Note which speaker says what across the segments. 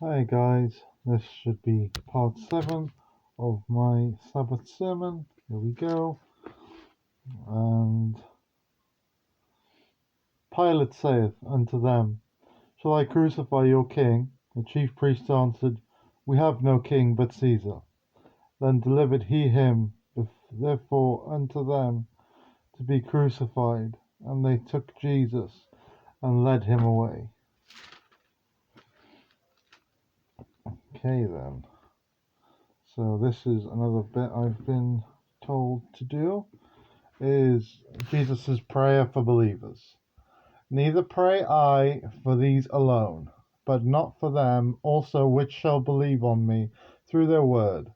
Speaker 1: Hi guys, this should be part 7 of my Sabbath sermon. Here we go. And Pilate saith unto them, Shall I crucify your king? The chief priests answered, We have no king but Caesar. Then delivered he him therefore unto them to be crucified. And they took Jesus and led him away. Okay then. So this is another bit I've been told to do. Is Jesus' prayer for believers. Neither pray I for these alone, but not for them also which shall believe on me through their word,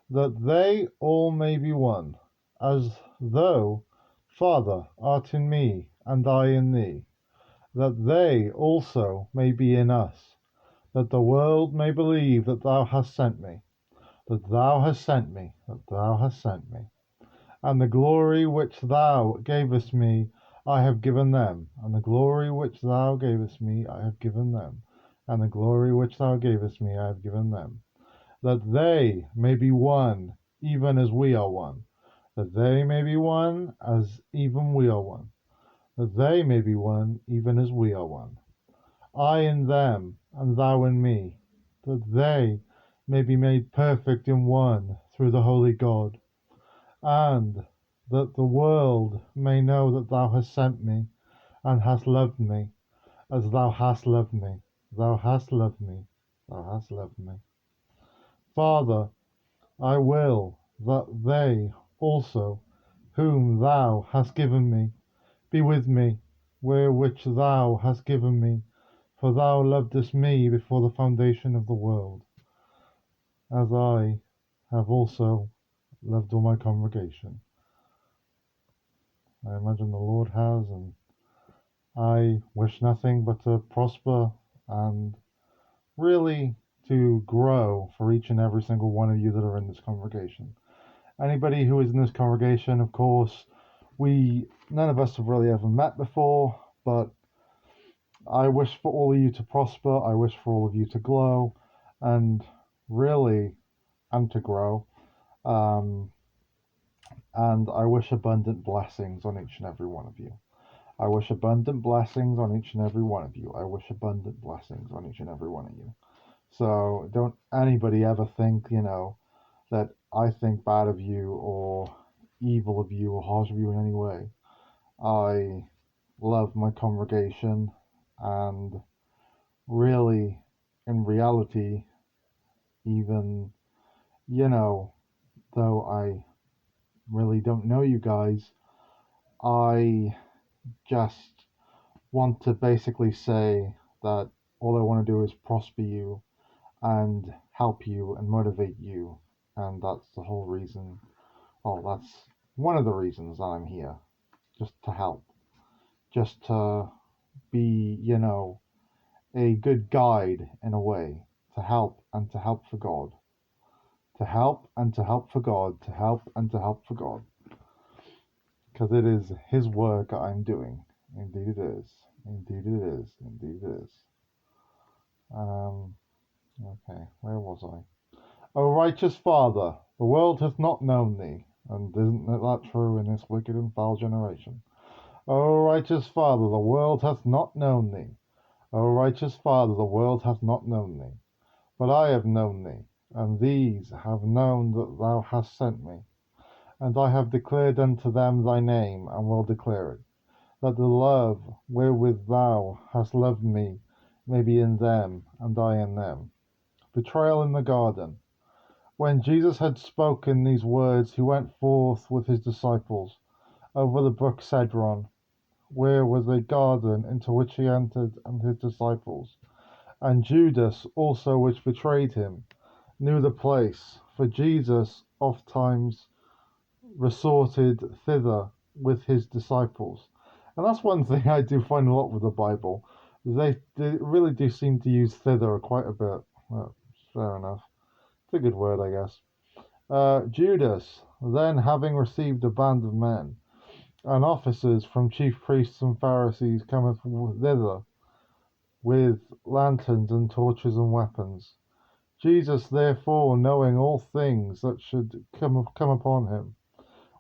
Speaker 1: that they all may be one, as thou, Father, art in me, and I in thee, that they also may be in us, that the world may believe that thou hast sent me, that thou hast sent me, that thou hast sent me. And the glory which thou gavest me I have given them, and the glory which thou gavest me I have given them, and the glory which thou gavest me I have given them, that they may be one, even as we are one, that they may be one, as even we are one, that they may be one, even as we are one. I in them, and thou in me, that they may be made perfect in one through the Holy God, and that the world may know that thou hast sent me, and hast loved me, as thou hast loved me. Thou hast loved me. Thou hast loved me. Father, I will that they also, whom thou hast given me, be with me, where which thou hast given me, for thou lovedest me before the foundation of the world, as I have also loved all my congregation. I imagine the Lord has, and I wish nothing but to prosper and really to grow for each and every single one of you that are in this congregation. Anybody who is in this congregation, of course, none of us have really ever met before, but I wish for all of you to prosper. I wish for all of you to glow and really, and to grow. Um, and I wish abundant blessings on each and every one of you. I wish abundant blessings on each and every one of you. I wish abundant blessings on each and every one of you. So don't anybody ever think, that I think bad of you or evil of you or harsh of you in any way. I love my congregation, and really, in reality, even, though I really don't know you guys, I just want to basically say that all I want to do is prosper you and help you and motivate you. And that's the whole reason. Well, that's one of the reasons I'm here. Just to help. Just to be, a good guide in a way. To help and to help for God. To help and to help for God. To help and to help for God. Because it is His work I'm doing. Indeed it is. Indeed it is. Indeed it is. Okay, where was I? O righteous Father, the world hath not known thee, and isn't that true in this wicked and foul generation? O righteous Father, the world hath not known thee. O righteous Father, the world hath not known thee. But I have known thee, and these have known that thou hast sent me. And I have declared unto them thy name, and will declare it, that the love wherewith thou hast loved me may be in them, and I in them. Betrayal in the garden. When Jesus had spoken these words, he went forth with his disciples over the brook Cedron, where was a garden into which he entered and his disciples. And Judas also, which betrayed him, knew the place, for Jesus ofttimes resorted thither with his disciples. And that's one thing I do find a lot with the Bible. They really do seem to use thither quite a bit. Well, fair enough. It's a good word, I guess. Judas, then having received a band of men, and officers from chief priests and Pharisees cometh thither, with lanterns and torches and weapons. Jesus, therefore, knowing all things that should come upon him,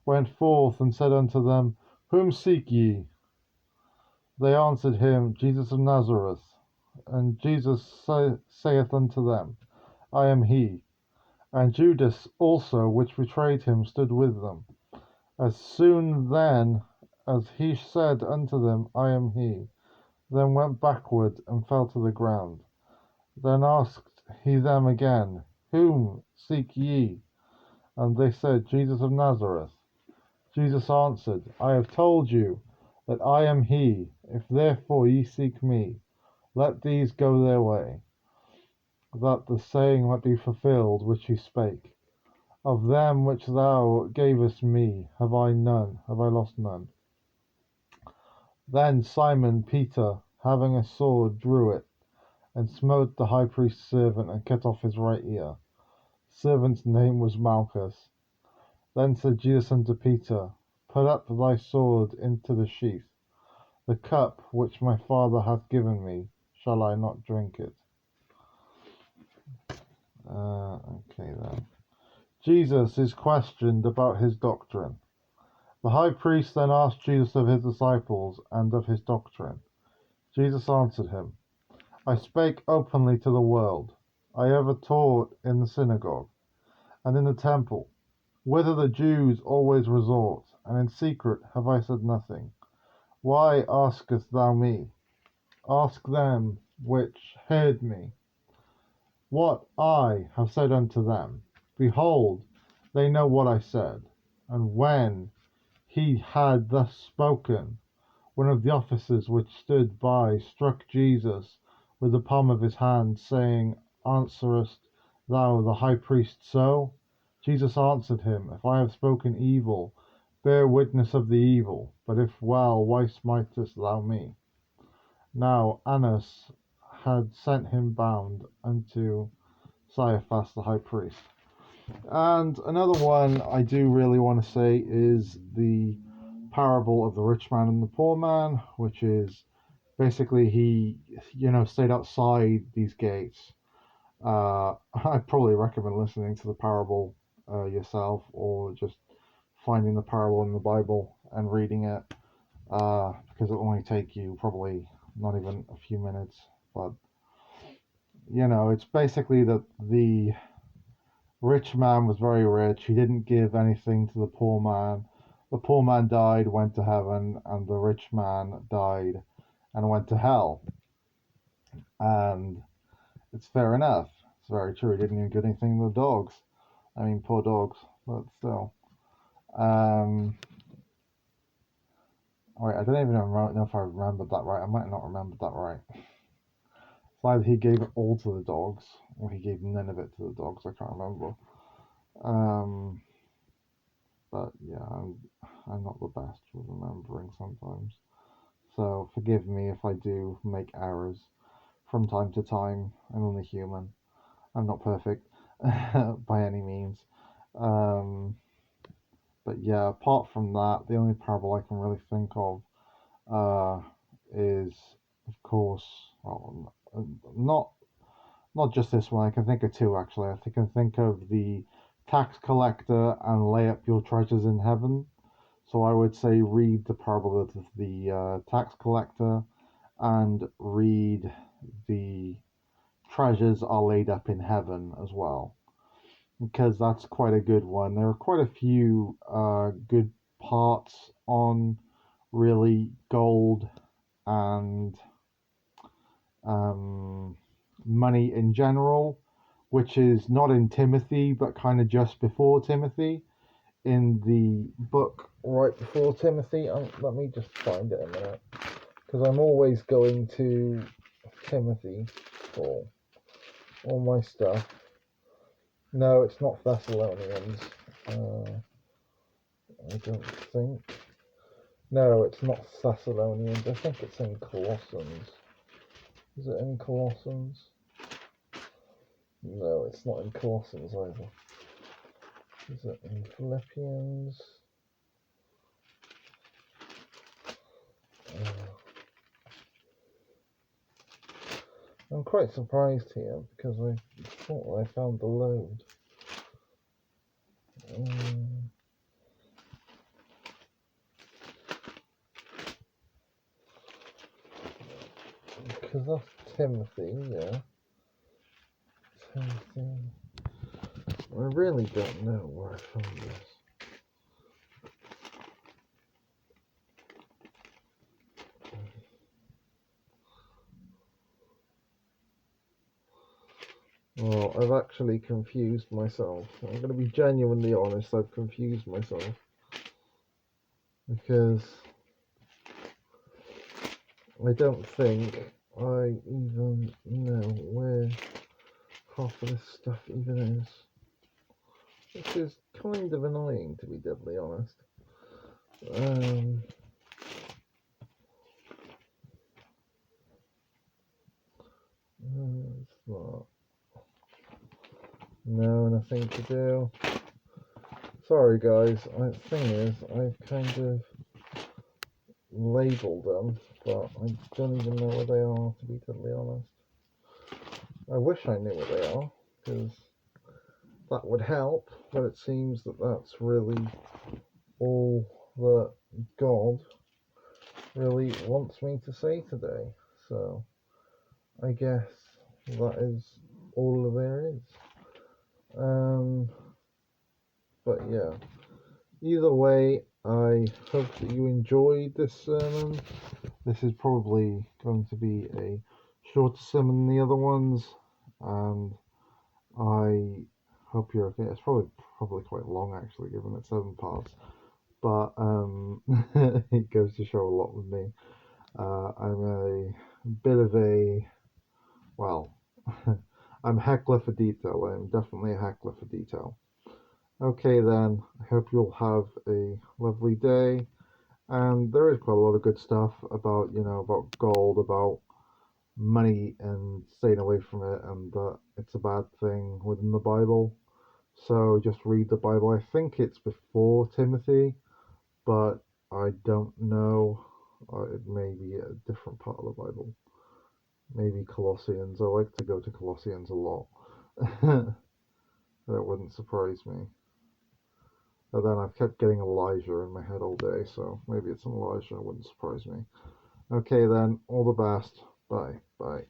Speaker 1: went forth and said unto them, Whom seek ye? They answered him, Jesus of Nazareth. And Jesus saith unto them, I am he. And Judas also, which betrayed him, stood with them. As soon then as he said unto them, I am he, then went backward and fell to the ground. Then asked he them again, Whom seek ye? And they said, Jesus of Nazareth. Jesus answered, I have told you that I am he. If therefore ye seek me, let these go their way, that the saying might be fulfilled which he spake. Of them which thou gavest me have I lost none. Then Simon Peter, having a sword, drew it, and smote the high priest's servant, and cut off his right ear. The servant's name was Malchus. Then said Jesus unto Peter, Put up thy sword into the sheath. The cup which my Father hath given me, shall I not drink it? Okay then. Jesus is questioned about his doctrine. The high priest then asked Jesus of his disciples and of his doctrine. Jesus answered him, I spake openly to the world. I ever taught in the synagogue, and in the temple, whither the Jews always resort, and in secret have I said nothing. Why askest thou me? Ask them which heard me, what I have said unto them. Behold, they know what I said. And when he had thus spoken, one of the officers which stood by struck Jesus with the palm of his hand, saying, Answerest thou the high priest so? Jesus answered him, If I have spoken evil, bear witness of the evil, but if well, why smitest thou me? Now Annas had sent him bound unto Caiaphas the high priest. And another one I do really want to say is the parable of the rich man and the poor man, which is basically he, stayed outside these gates. I'd probably recommend listening to the parable yourself, or just finding the parable in the Bible and reading it, because it'll only take you probably not even a few minutes. But it's basically that the rich man was very rich. He didn't give anything to the poor man. The poor man died, went to heaven, and the rich man died and went to hell. And it's fair enough. It's very true. He didn't even give anything to the dogs. I mean, poor dogs, but still. Wait, I don't even know if I remembered that right. I might not remember that right. It's either he gave it all to the dogs, or he gave none of it to the dogs. I can't remember. But yeah, I'm not the best with remembering sometimes. So forgive me if I do make errors from time to time. I'm only human. I'm not perfect by any means. But yeah, apart from that, the only parable I can really think of is, of course, well, not just this one. I can think of two actually. I can think of the tax collector and lay up your treasures in heaven. So I would say read the parable of the tax collector, and read the treasures are laid up in heaven as well, because that's quite a good one. There are quite a few good parts on really gold and money in general, which is not in Timothy, but kind of just before Timothy. In the book right before Timothy, let me just find it a minute, because I'm always going to Timothy for all my stuff. No, it's not Thessalonians. I don't think. No, it's not Thessalonians. I think it's in Colossians. Is it in Colossians? No, it's not in Colossians either. Is it in Philippians? I'm quite surprised here because I thought I found the load. Because that's Timothy, yeah. Timothy. I really don't know where I found this. Well, I've actually confused myself. I'm going to be genuinely honest, I've confused myself. Because I don't think I even know where half of this stuff even is. Which is kind of annoying, to be deadly honest. It's not. No, nothing to do. Sorry guys, the thing is, I've kind of labelled them, but I don't even know where they are, to be totally honest. I wish I knew where they are, because that would help, but it seems that that's really all that God really wants me to say today. So, I guess that is all there is. But yeah, either way, I hope that you enjoyed this sermon. This is probably going to be a shorter sermon than the other ones, and I hope you're okay. It's probably quite long actually, given it's 7 parts. But it goes to show a lot with me. I'm a bit of a I'm a heckler for detail. I'm definitely a heckler for detail. Okay then, I hope you'll have a lovely day. And there is quite a lot of good stuff about about gold, about money and staying away from it, and that it's a bad thing within the Bible. So just read the Bible. I think it's before Timothy, but I don't know. It may be a different part of the Bible. Maybe Colossians. I like to go to Colossians a lot. That wouldn't surprise me. But then I've kept getting Elijah in my head all day, so maybe it's an Elijah. It wouldn't surprise me. Okay then, all the best. Bye. Bye.